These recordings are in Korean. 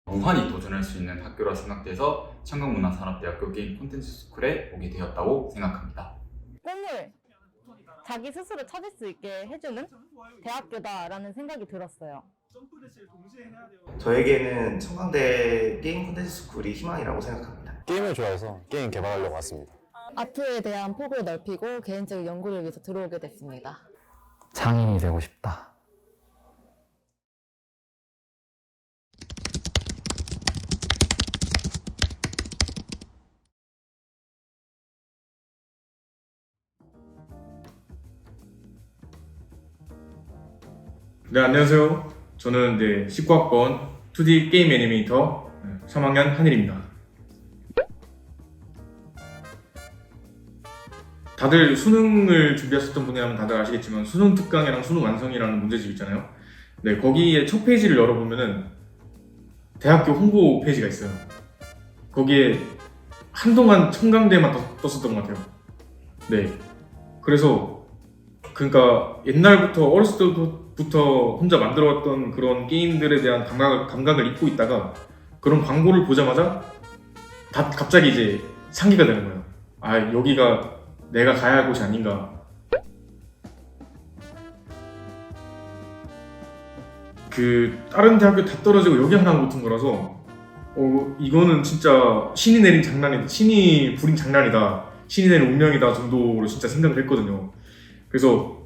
멍하니 도전할 수 있는 학교라 생각돼서 청강문화산업대학교 게임 콘텐츠 스쿨에 오게 되었다고 생각합니다. 꿈을 자기 스스로 찾을 수 있게 해주는 대학교다라는 생각이 들었어요. 저에게는 청강대 게임 콘텐츠 스쿨이 희망이라고 생각합니다. 게임을 좋아해서 게임 개발하려고 왔습니다. 아트에 대한 폭을 넓히고 개인적 연구를 위해서 들어오게 됐습니다. 장인이 되고 싶다. 네, 안녕하세요. 저는 19학번 2D 게임 애니메이터 3학년 한일입니다. 다들 수능을 준비하셨던 분이라면 다들 아시겠지만 수능 특강이랑 수능 완성이라는 문제집 있잖아요. 네, 거기에 첫 페이지를 열어보면은 대학교 홍보 페이지가 있어요. 거기에 한동안 청강대만 떴었던 것 같아요. 네, 그래서 그러니까 옛날부터 어렸을 때부터 혼자 만들어왔던 그런 게임들에 대한 감각을 잊고 있다가 그런 광고를 보자마자 갑자기 이제 상기가 되는 거예요. 아, 여기가 내가 가야 할 곳이 아닌가. 다른 대학교 다 떨어지고 여기 하나 붙은 거라서 이거는 진짜 신이 내린 장난이다. 신이 부린 장난이다. 신이 내린 운명이다 정도로 진짜 생각을 했거든요. 그래서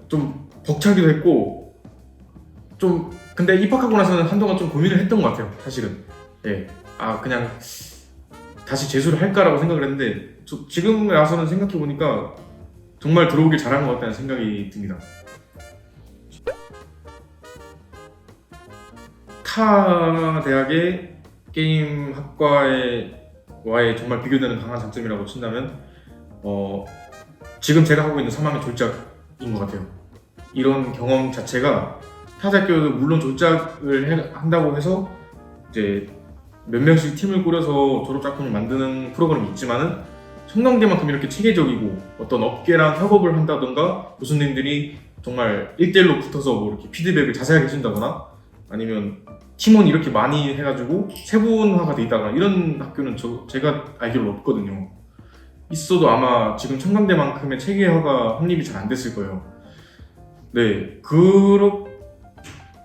좀 벅차기도 했고 근데 입학하고 나서는 한동안 좀 고민을 했던 것 같아요. 사실은 그냥 다시 재수를 할까라고 생각을 했는데 지금 와서는 생각해보니까 정말 들어오길 잘한 것 같다는 생각이 듭니다. 타 대학의 게임 학과와의 정말 비교되는 강한 장점이라고 친다면 지금 제가 하고 있는 3학년 졸작인 것 같아요. 이런 경험 자체가 타 대학교도 물론 졸작을 한다고 해서 이제 몇 명씩 팀을 꾸려서 졸업 작품을 만드는 프로그램이 있지만은 청강대만큼 이렇게 체계적이고 어떤 업계랑 협업을 한다던가 교수님들이 정말 1대1로 붙어서 뭐 이렇게 피드백을 자세하게 해준다거나 아니면 팀원이 이렇게 많이 해가지고 세분화가 돼 있다거나 이런 학교는 제가 알기로는 없거든요. 있어도 아마 지금 청강대만큼의 체계화가 확립이 잘 안 됐을 거예요. 네,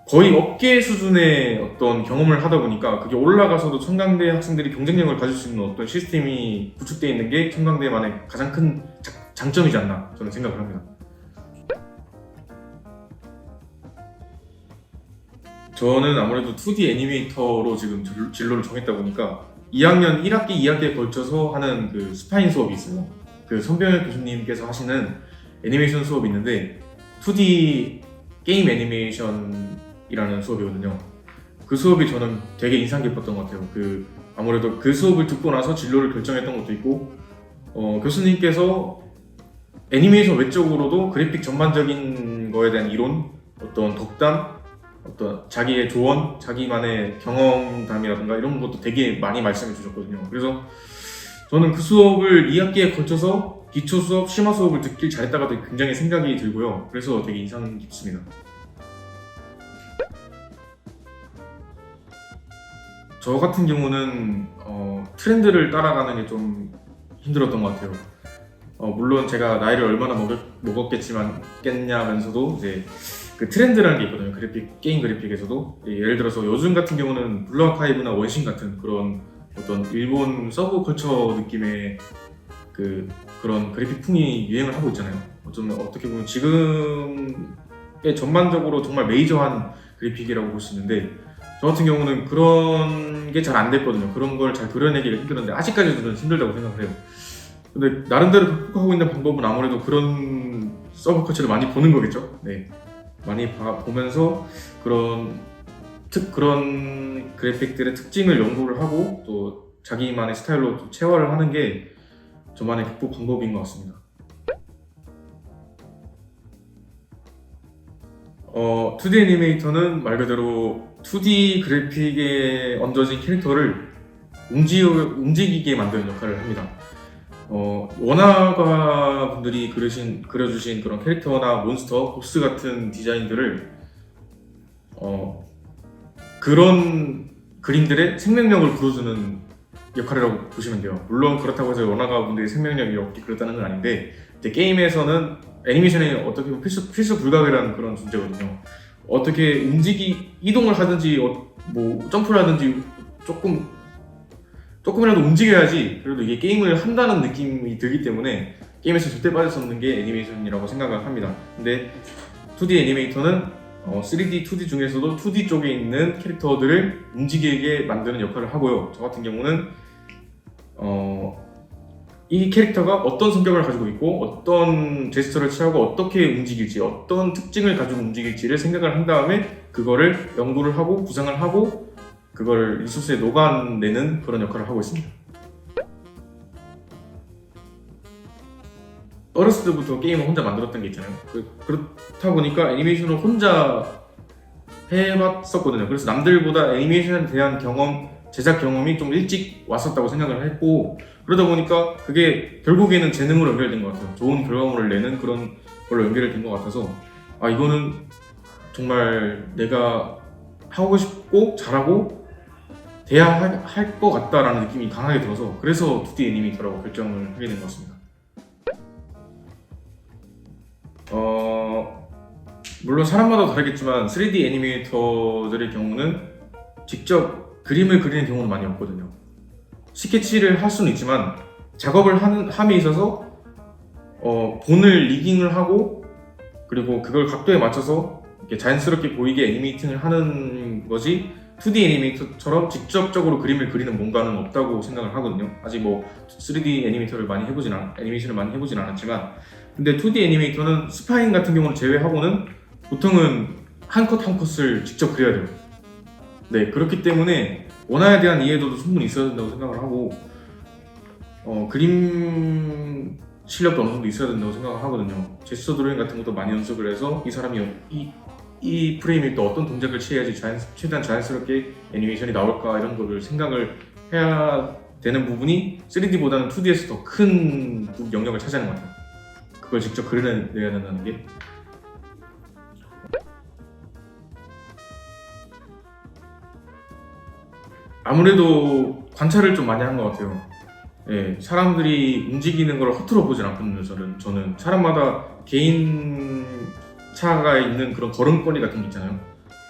거의 업계 수준의 어떤 경험을 하다 보니까 그게 올라가서도 청강대 학생들이 경쟁력을 가질 수 있는 어떤 시스템이 구축되어 있는 게 청강대만의 가장 큰 장점이지 않나 저는 생각을 합니다. 저는 아무래도 2D 애니메이터로 지금 진로를 정했다 보니까 2학년 1학기, 2학기에 걸쳐서 하는 그 스파인 수업이 있어요. 그 선병현 교수님께서 하시는 애니메이션 수업이 있는데 2D 게임 애니메이션이라는 수업이거든요. 그 수업이 저는 되게 인상 깊었던 것 같아요. 아무래도 그 수업을 듣고 나서 진로를 결정했던 것도 있고 교수님께서 애니메이션 외적으로도 그래픽 전반적인 거에 대한 이론, 어떤 덕담, 어떤 자기의 조언, 자기만의 경험담이라든가 이런 것도 되게 많이 말씀해 주셨거든요. 그래서 저는 그 수업을 2학기에 걸쳐서 기초 수업, 심화 수업을 듣길 잘했다가 굉장히 생각이 들고요. 그래서 되게 인상 깊습니다. 저 같은 경우는 트렌드를 따라가는 게 좀 힘들었던 것 같아요. 물론 제가 나이를 얼마나 먹었겠냐면서도 이제 그 트렌드라는 게 있거든요. 게임 그래픽에서도 예를 들어서 요즘 같은 경우는 블루 아카이브나 원신 같은 그런 어떤 일본 서브컬처 느낌의 그런 그래픽풍이 유행을 하고 있잖아요. 어떻게 보면 지금의 전반적으로 정말 메이저한 그래픽이라고 볼 수 있는데 저 같은 경우는 그런 게 잘 안 됐거든요. 그런 걸 잘 그려내기가 힘들었는데 아직까지도 저는 힘들다고 생각을 해요. 근데 나름대로 극복하고 있는 방법은 아무래도 그런 서브컬처를 많이 보는 거겠죠. 네, 많이 보면서 그런 그래픽들의 특징을 연구를 하고 또 자기만의 스타일로 또 체화를 하는 게 저만의 극복 방법인 것 같습니다. 2D 애니메이터는 말 그대로 2D 그래픽에 얹어진 캐릭터를 움직이게 만드는 역할을 합니다. 원화가 분들이 그려주신 그런 캐릭터나 몬스터, 보스 같은 디자인들을 그런 그림들의 생명력을 불어주는 역할이라고 보시면 돼요. 물론 그렇다고 해서 원화가 분들이 생명력이 없게 그렇다는 건 아닌데, 이제 게임에서는 애니메이션이 어떻게 보면 필수 불가결한 그런 존재거든요. 어떻게 이동을 하든지 뭐 점프를 하든지 조금이라도 움직여야지 그래도 이게 게임을 한다는 느낌이 들기 때문에 게임에서 절대 빠질 수 없는 게 애니메이션이라고 생각을 합니다. 근데 2D 애니메이터는 3D, 2D 중에서도 2D 쪽에 있는 캐릭터들을 움직이게 만드는 역할을 하고요. 저 같은 경우는 이 캐릭터가 어떤 성격을 가지고 있고 어떤 제스처를 취하고 어떻게 움직일지, 어떤 특징을 가지고 움직일지를 생각을 한 다음에 그거를 연구를 하고 구상을 하고 그걸 리소스에 녹아내는 그런 역할을 하고 있습니다. 어렸을 때부터 게임을 혼자 만들었던 게 있잖아요. 그렇다 보니까 애니메이션을 혼자 해봤었거든요. 그래서 남들보다 애니메이션에 대한 제작 경험이 좀 일찍 왔었다고 생각을 했고, 그러다 보니까 그게 결국에는 재능으로 연결된 것 같아요. 좋은 결과물을 내는 그런 걸로 연결이 된 것 같아서 이거는 정말 내가 하고 싶고 잘하고 돼야 할 것 같다라는 느낌이 강하게 들어서 그래서 2D 애니메이터라고 결정을 하게 된 것 같습니다. 물론 사람마다 다르겠지만 3D 애니메이터들의 경우는 직접 그림을 그리는 경우는 많이 없거든요. 스케치를 할 수는 있지만 작업을 함에 있어서 본을 리깅을 하고 그리고 그걸 각도에 맞춰서 이렇게 자연스럽게 보이게 애니메이팅을 하는 거지 2D 애니메이터처럼 직접적으로 그림을 그리는 뭔가는 없다고 생각을 하거든요. 아직 뭐 3D 애니메이션을 많이 해보진 않았지만 근데 2D 애니메이터는 스파인 같은 경우는 제외하고는 보통은 한 컷 한 컷을 직접 그려야 돼요. 네, 그렇기 때문에 원화에 대한 이해도도 충분히 있어야 된다고 생각을 하고 그림 실력도 어느 정도 있어야 된다고 생각을 하거든요. 제스처 드로잉 같은 것도 많이 연습을 해서 이 사람이 이 프레임이 또 어떤 동작을 취해야지 최대한 자연스럽게 애니메이션이 나올까 이런 거를 생각을 해야 되는 부분이 3D보다는 2D에서 더 큰 영역을 차지하는 것 같아요. 그걸 직접 그려내야 된다는 게. 아무래도 관찰을 좀 많이 한 것 같아요. 예, 사람들이 움직이는 걸 허투루 보진 않거든요. 저는 사람마다 개인 차가 있는 그런 걸음걸이 같은 게 있잖아요.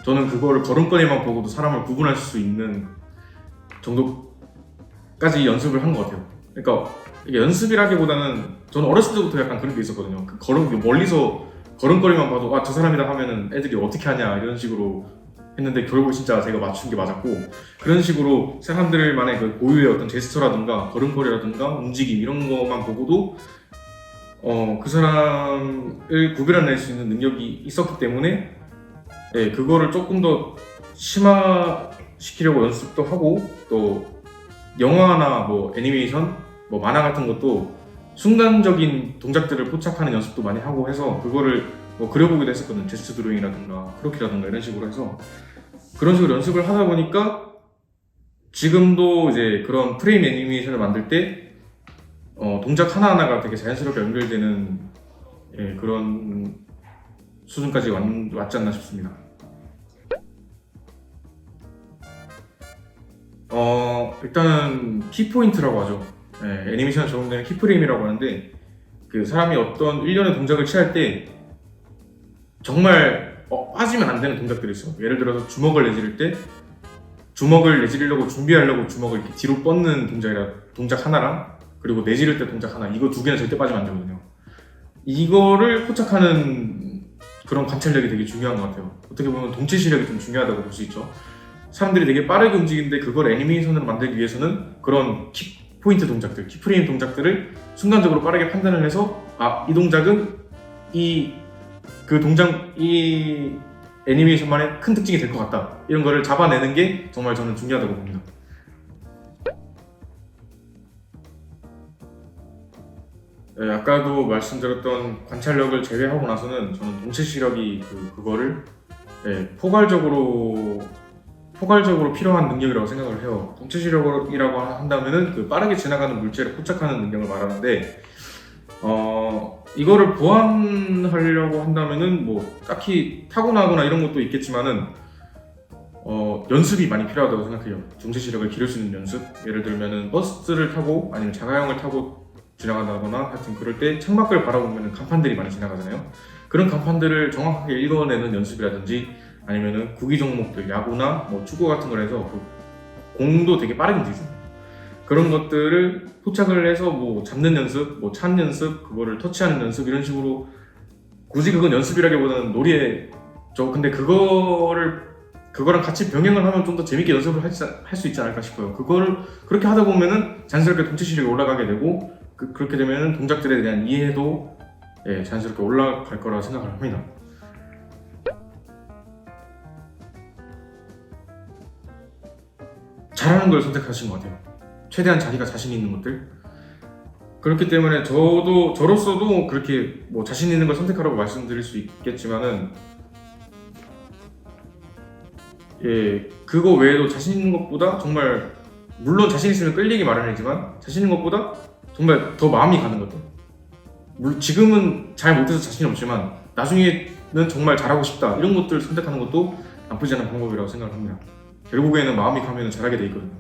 저는 그거를 걸음걸이만 보고도 사람을 구분할 수 있는 정도까지 연습을 한 것 같아요. 그러니까 이게 연습이라기보다는 저는 어렸을 때부터 약간 그런 게 있었거든요. 멀리서 걸음걸이만 봐도 저 사람이다 하면은 애들이 어떻게 하냐 이런 식으로 했는데 결국 진짜 제가 맞춘 게 맞았고, 그런 식으로 사람들만의 그 고유의 어떤 제스처라든가 걸음걸이라든가 움직임 이런 것만 보고도 그 사람을 구별해낼 수 있는 능력이 있었기 때문에 그거를 조금 더 심화시키려고 연습도 하고, 또 영화나 뭐 애니메이션, 뭐 만화 같은 것도 순간적인 동작들을 포착하는 연습도 많이 하고 해서 그거를 뭐 그려보기도 했었거든요. 제스처 드로잉이라든가 크로키라든가 이런 식으로 해서 그런 식으로 연습을 하다 보니까 지금도 이제 그런 프레임 애니메이션을 만들 때 동작 하나하나가 되게 자연스럽게 연결되는 그런 수준까지 왔지 않나 싶습니다. 일단은 키포인트라고 하죠. 애니메이션에 적용되는 키프레임이라고 하는데, 그 사람이 어떤 일련의 동작을 취할 때 정말 빠지면 안 되는 동작들이 있어요. 예를 들어서 주먹을 내지를 때 주먹을 내지르려고 준비하려고 주먹을 이렇게 뒤로 뻗는 동작 하나랑 그리고 내지를 때 동작 하나, 이거 두 개는 절대 빠지면 안 되거든요. 이거를 포착하는 그런 관찰력이 되게 중요한 것 같아요. 어떻게 보면 동체 시력이 좀 중요하다고 볼 수 있죠. 사람들이 되게 빠르게 움직이는데 그걸 애니메이션으로 만들기 위해서는 그런 키포인트 동작들, 키프레임 동작들을 순간적으로 빠르게 판단을 해서 이 동작은 이 애니메이션만의 큰 특징이 될 것 같다, 이런 거를 잡아내는 게 정말 저는 중요하다고 봅니다. 아까도 말씀드렸던 관찰력을 제외하고 나서는 저는 동체 시력이 그거를 포괄적으로 필요한 능력이라고 생각을 해요. 동체 시력이라고 한다면은 그 빠르게 지나가는 물체를 포착하는 능력을 말하는데, 이거를 보완하려고 한다면은 뭐 딱히 타고나거나 이런 것도 있겠지만은 연습이 많이 필요하다고 생각해요. 중체 시력을 기를 수 있는 연습. 예를 들면은 버스를 타고 아니면 자가용을 타고 지나간다거나 하여튼 그럴 때 창밖을 바라보면 간판들이 많이 지나가잖아요. 그런 간판들을 정확하게 읽어내는 연습이라든지 아니면은 구기 종목들, 야구나 뭐 축구 같은 걸 해서 그 공도 되게 빠르게 움직이잖아요. 그런 것들을 포착을 해서 뭐 잡는 연습, 뭐 찬 연습, 그거를 터치하는 연습 이런 식으로 굳이 그건 연습이라기보다는 놀이에 근데 그거랑 같이 병행을 하면 좀 더 재밌게 연습을 할 수 있지 않을까 싶어요. 그거를 그렇게 하다 보면은 자연스럽게 동체 시력이 올라가게 되고 그렇게 되면은 동작들에 대한 이해도 자연스럽게 올라갈 거라 생각을 합니다. 잘하는 걸 선택하신 것 같아요. 최대한 자기가 자신 있는 것들. 그렇기 때문에 저로서도 그렇게 뭐 자신 있는 걸 선택하라고 말씀드릴 수 있겠지만은 그거 외에도 자신 있는 것보다 정말 물론 자신 있으면 끌리기 마련이지만 자신 있는 것보다 정말 더 마음이 가는 것들. 물론 지금은 잘 못해서 자신이 없지만 나중에는 정말 잘하고 싶다 이런 것들 선택하는 것도 나쁘지 않은 방법이라고 생각을 합니다. 결국에는 마음이 가면 잘하게 돼 있거든요.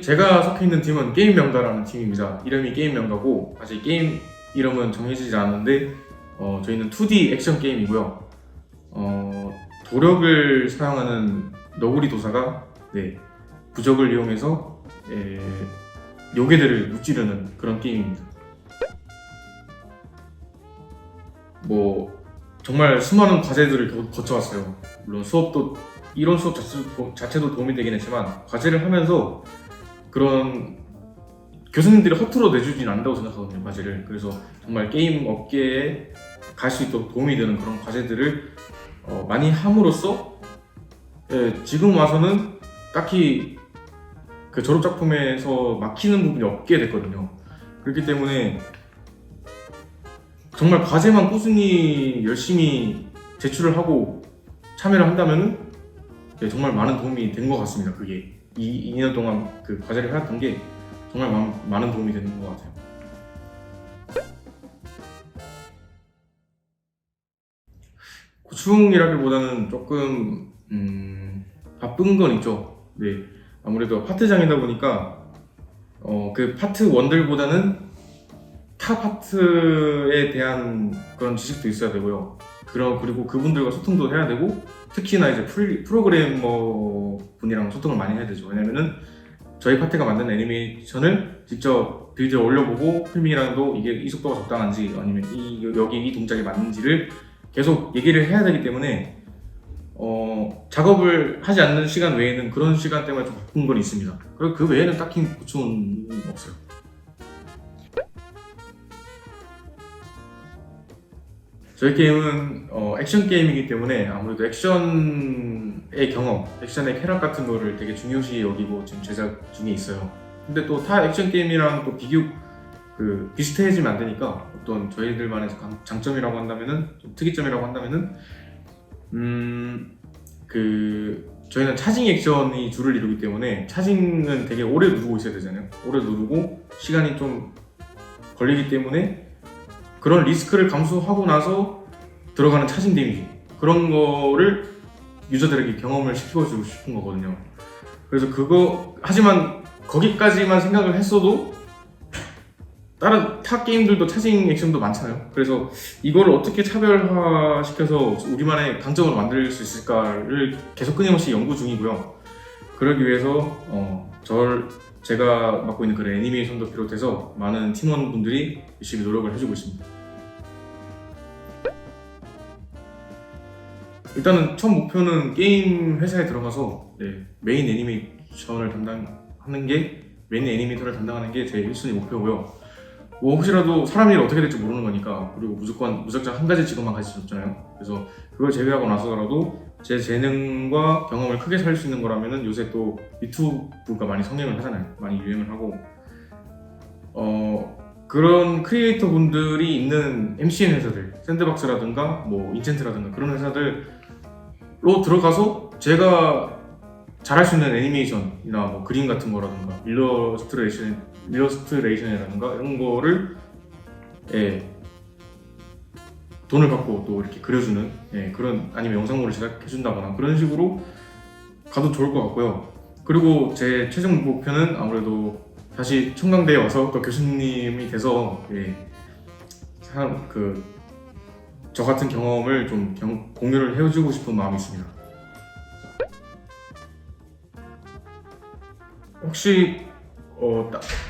제가 속해 있는 팀은 게임 명가라는 팀입니다. 이름이 게임 명가고 아직 게임 이름은 정해지지 않았는데 저희는 2D 액션 게임이고요. 도력을 사용하는 너구리 도사가 부적을 이용해서 요괴들을 무찌르는 그런 게임입니다. 뭐 정말 수많은 과제들을 거쳐왔어요. 물론 수업도 이론 수업 자체도 도움이 되긴 했지만 과제를 하면서 그런 교수님들이 허투루 내주진 않는다고 생각하거든요. 과제를. 그래서 정말 게임 업계에 갈 수 있도록 도움이 되는 그런 과제들을 많이 함으로써 지금 와서는 딱히 그 졸업 작품에서 막히는 부분이 없게 됐거든요. 그렇기 때문에 정말 과제만 꾸준히 열심히 제출을 하고 참여를 한다면은 정말 많은 도움이 된 것 같습니다. 그게 2년 동안 그 과제를 해왔던 게 정말 많은 도움이 되는 것 같아요. 고충이라기보다는 조금 바쁜 건 있죠. 아무래도 파트장이다 보니까 그 파트 원들보다는 타 파트에 대한 그런 지식도 있어야 되고요. 그리고 그분들과 소통도 해야 되고 특히나 이제 프로그래머 분이랑 소통을 많이 해야 되죠. 왜냐면은 저희 파트가 만든 애니메이션을 직접 빌드에 올려보고 필밍이랑도 이게 이 속도가 적당한지 아니면 여기 이 동작이 맞는지를 계속 얘기를 해야 되기 때문에 작업을 하지 않는 시간 외에는 그런 시간 때문에 좀 바쁜 건 있습니다. 그리고 그 외에는 딱히 고충은 없어요. 저희 게임은 액션 게임이기 때문에 아무래도 액션의 경험, 액션의 쾌락 같은 거를 되게 중요시 여기고 지금 제작 중에 있어요. 근데 또 타 액션 게임이랑 또 비슷해지면 안 되니까 어떤 저희들만의 장점이라고 한다면은 좀 특이점이라고 한다면은 저희는 차징 액션이 주를 이루기 때문에 차징은 되게 오래 누르고 있어야 되잖아요. 오래 누르고 시간이 좀 걸리기 때문에 그런 리스크를 감수하고 나서 들어가는 차징 데미지 그런 거를 유저들에게 경험을 시켜주고 싶은 거거든요. 그래서 하지만 거기까지만 생각을 했어도 다른 타 게임들도 차징 액션도 많잖아요. 그래서 이걸 어떻게 차별화시켜서 우리만의 강점으로 만들 수 있을까를 계속 끊임없이 연구 중이고요. 그러기 위해서 제가 맡고 있는 그런 애니메이션도 비롯해서 많은 팀원분들이 열심히 노력을 해주고 있습니다. 일단은 첫 목표는 게임 회사에 들어가서 메인 애니메이션을 메인 애니메이터를 담당하는 게 제 1순위 목표고요. 뭐 혹시라도 사람 일이 어떻게 될지 모르는 거니까 그리고 무작정 한 가지 직업만 가질 수 없잖아요. 그래서 그걸 제외하고 나서라도 제 재능과 경험을 크게 살릴 수 있는 거라면은 요새 또 유튜브가 많이 성행을 하잖아요. 많이 유행을 하고 그런 크리에이터 분들이 있는 MCN 회사들, 샌드박스라든가 뭐 인챈트라든가 그런 회사들로 들어가서 제가 잘할 수 있는 애니메이션이나 뭐 그림 같은 거라든가 일러스트레이션이라든가 이런 거를 돈을 받고 또 이렇게 그려주는 그런 아니면 영상물을 제작해준다거나 그런 식으로 가도 좋을 것 같고요. 그리고 제 최종 목표는 아무래도 다시 청강대에 와서 또 교수님이 돼서 저 같은 경험을 좀 공유를 해주고 싶은 마음이 있습니다. 혹시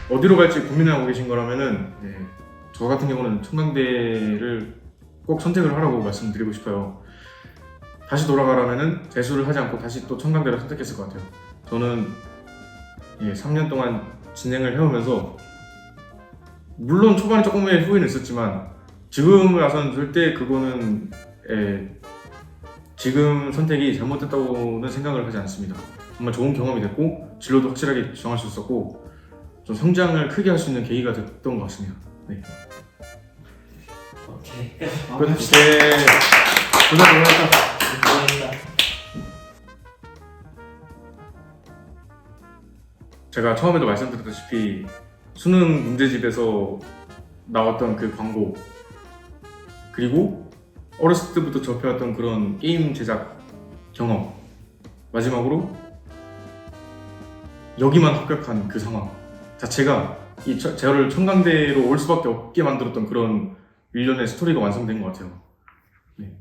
어디로 갈지 고민하고 계신 거라면은 저 같은 경우는 청강대를 꼭 선택을 하라고 말씀드리고 싶어요. 다시 돌아가라면은 재수를 하지 않고 다시 또 청강대를 선택했을 것 같아요. 저는 3년 동안 진행을 해오면서 물론 초반에 조금의 후회는 있었지만 지금 와서는 절대 그거는 지금 선택이 잘못됐다고는 생각을 하지 않습니다. 정말 좋은 경험이 됐고 진로도 확실하게 정할 수 있었고 좀 성장을 크게 할 수 있는 계기가 됐던 것 같습니다. 네. 오케이. 고생 많으셨다. 제가 처음에도 말씀드렸다시피 수능 문제집에서 나왔던 그 광고 그리고 어렸을 때부터 접해왔던 그런 게임 제작 경험 마지막으로 여기만 합격한 그 상황 자체가 저를 청강대로 올 수밖에 없게 만들었던 그런 일련의 스토리가 완성된 것 같아요. 네.